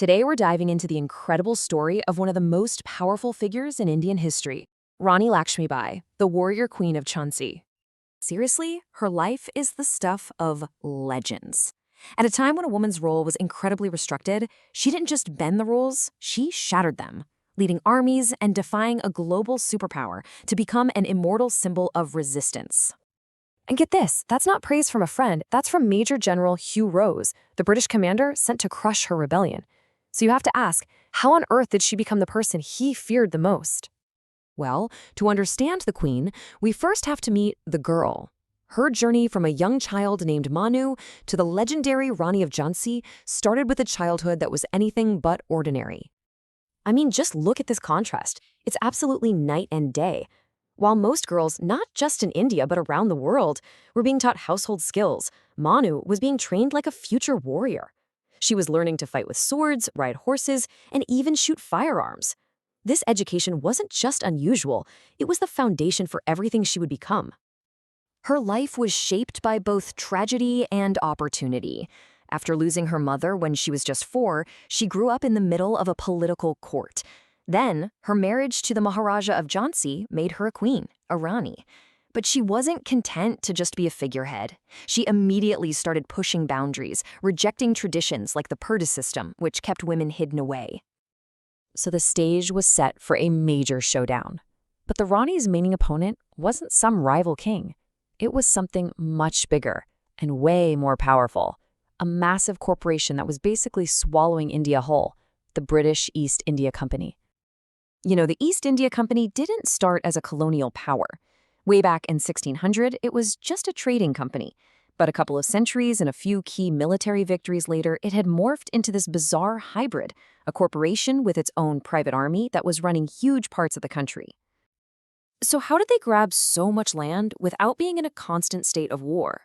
Today we're diving into the incredible story of one of the most powerful figures in Indian history, Rani Lakshmibai, the warrior queen of Jhansi. Seriously, her life is the stuff of legends. At a time when a woman's role was incredibly restricted, she didn't just bend the rules, she shattered them, leading armies and defying a global superpower to become an immortal symbol of resistance. And get this, that's not praise from a friend, that's from Major General Hugh Rose, the British commander sent to crush her rebellion. So you have to ask, how on earth did she become the person he feared the most? Well, to understand the queen, we first have to meet the girl. Her journey from a young child named Manu to the legendary Rani of Jhansi started with a childhood that was anything but ordinary. I mean, just look at this contrast. It's absolutely night and day. While most girls, not just in India but around the world, were being taught household skills, Manu was being trained like a future warrior. She was learning to fight with swords, ride horses, and even shoot firearms. This education wasn't just unusual, it was the foundation for everything she would become. Her life was shaped by both tragedy and opportunity. After losing her mother when she was just 4, she grew up in the middle of a political court. Then, her marriage to the Maharaja of Jhansi made her a queen, a Rani. But she wasn't content to just be a figurehead. She immediately started pushing boundaries, rejecting traditions like the Purdah system, which kept women hidden away. So the stage was set for a major showdown. But the Rani's main opponent wasn't some rival king. It was something much bigger and way more powerful. A massive corporation that was basically swallowing India whole, the British East India Company. You know, the East India Company didn't start as a colonial power. Way back in 1600, it was just a trading company. But a couple of centuries and a few key military victories later, it had morphed into this bizarre hybrid, a corporation with its own private army that was running huge parts of the country. So how did they grab so much land without being in a constant state of war?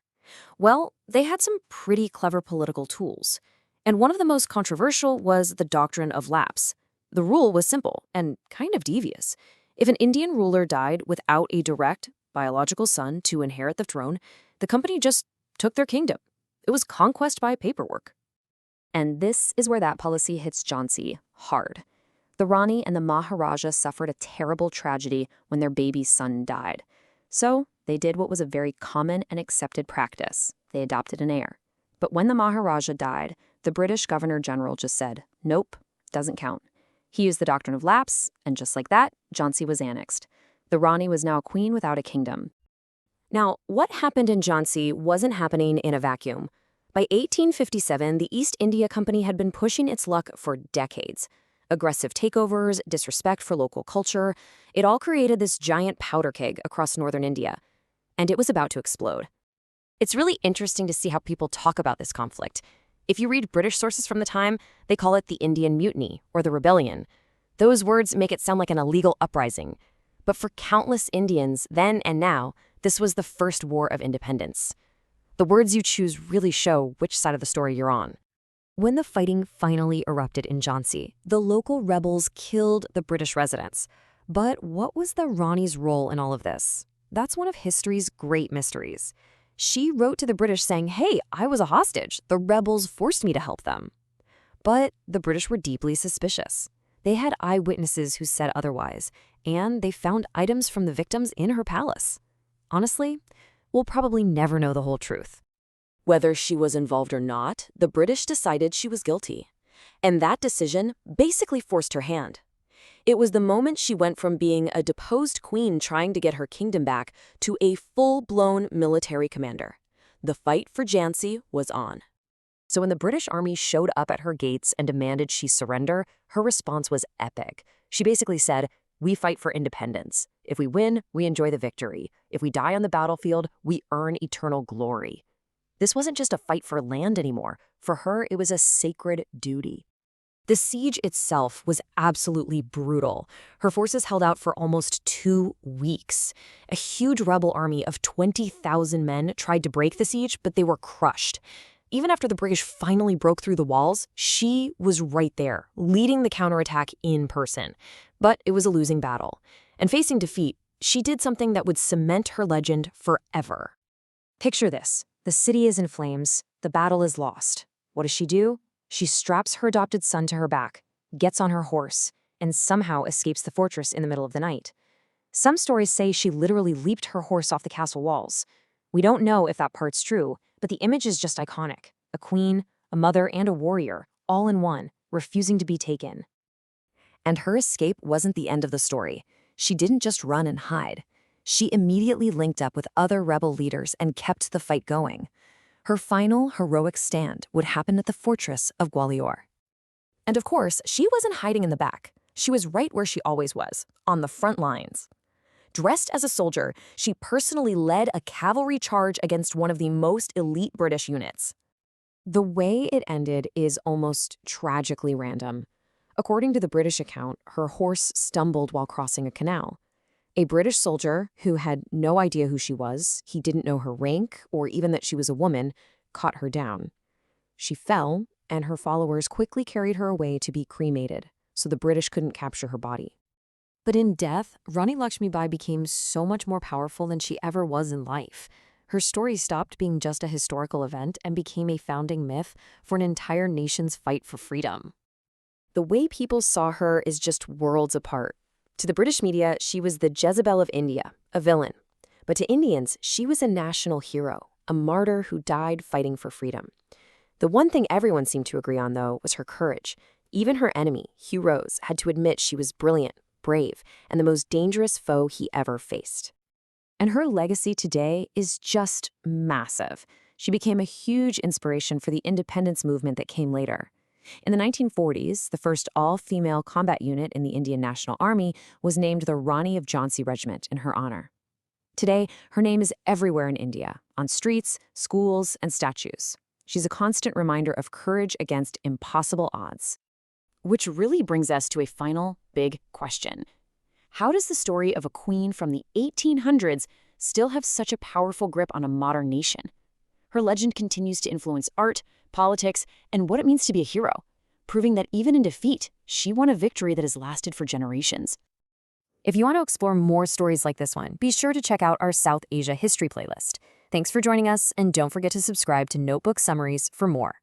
Well, they had some pretty clever political tools. And one of the most controversial was the doctrine of lapse. The rule was simple and kind of devious. If an Indian ruler died without a direct, biological son to inherit the throne, the company just took their kingdom. It was conquest by paperwork. And this is where that policy hits Jhansi hard. The Rani and the Maharaja suffered a terrible tragedy when their baby son died. So they did what was a very common and accepted practice. They adopted an heir. But when the Maharaja died, the British Governor-General just said, nope, doesn't count. He used the doctrine of lapse, and just like that, Jhansi was annexed. The Rani was now a queen without a kingdom. Now, what happened in Jhansi wasn't happening in a vacuum. By 1857, the East India Company had been pushing its luck for decades. Aggressive takeovers, disrespect for local culture, it all created this giant powder keg across northern India. And it was about to explode. It's really interesting to see how people talk about this conflict. If you read British sources from the time, they call it the Indian Mutiny or the Rebellion. Those words make it sound like an illegal uprising. But for countless Indians then and now, this was the first war of independence. The words you choose really show which side of the story you're on. When the fighting finally erupted in Jhansi, the local rebels killed the British residents. But what was the Rani's role in all of this? That's one of history's great mysteries. She wrote to the British saying, hey, I was a hostage. The rebels forced me to help them. But the British were deeply suspicious. They had eyewitnesses who said otherwise, and they found items from the victims in her palace. Honestly, we'll probably never know the whole truth. Whether she was involved or not, the British decided she was guilty. And that decision basically forced her hand. It was the moment she went from being a deposed queen trying to get her kingdom back to a full-blown military commander. The fight for Jhansi was on. So when the British army showed up at her gates and demanded she surrender, her response was epic. She basically said, we fight for independence. If we win, we enjoy the victory. If we die on the battlefield, we earn eternal glory. This wasn't just a fight for land anymore. For her, it was a sacred duty. The siege itself was absolutely brutal. Her forces held out for almost 2 weeks. A huge rebel army of 20,000 men tried to break the siege, but they were crushed. Even after the British finally broke through the walls, she was right there, leading the counterattack in person. But it was a losing battle. And facing defeat, she did something that would cement her legend forever. Picture this. The city is in flames. The battle is lost. What does she do? She straps her adopted son to her back, gets on her horse, and somehow escapes the fortress in the middle of the night. Some stories say she literally leaped her horse off the castle walls. We don't know if that part's true, but the image is just iconic. A queen, a mother, and a warrior, all in one, refusing to be taken. And her escape wasn't the end of the story. She didn't just run and hide. She immediately linked up with other rebel leaders and kept the fight going. Her final heroic stand would happen at the fortress of Gwalior. And of course, she wasn't hiding in the back. She was right where she always was, on the front lines. Dressed as a soldier, she personally led a cavalry charge against one of the most elite British units. The way it ended is almost tragically random. According to the British account, her horse stumbled while crossing a canal. A British soldier, who had no idea who she was, he didn't know her rank, or even that she was a woman, caught her down. She fell, and her followers quickly carried her away to be cremated, so the British couldn't capture her body. But in death, Rani Lakshmibai became so much more powerful than she ever was in life. Her story stopped being just a historical event and became a founding myth for an entire nation's fight for freedom. The way people saw her is just worlds apart. To the British media, she was the Jezebel of India, a villain. But to Indians, she was a national hero, a martyr who died fighting for freedom. The one thing everyone seemed to agree on, though, was her courage. Even her enemy, Hugh Rose, had to admit she was brilliant, brave, and the most dangerous foe he ever faced. And her legacy today is just massive. She became a huge inspiration for the independence movement that came later. In the 1940s, the first all-female combat unit in the Indian National Army was named the Rani of Jhansi Regiment in her honor. Today, her name is everywhere in India, on streets, schools, and statues. She's a constant reminder of courage against impossible odds. Which really brings us to a final big question. How does the story of a queen from the 1800s still have such a powerful grip on a modern nation? Her legend continues to influence art, politics, and what it means to be a hero, proving that even in defeat, she won a victory that has lasted for generations. If you want to explore more stories like this one, be sure to check out our South Asia history playlist. Thanks for joining us, and don't forget to subscribe to Notebook Summaries for more.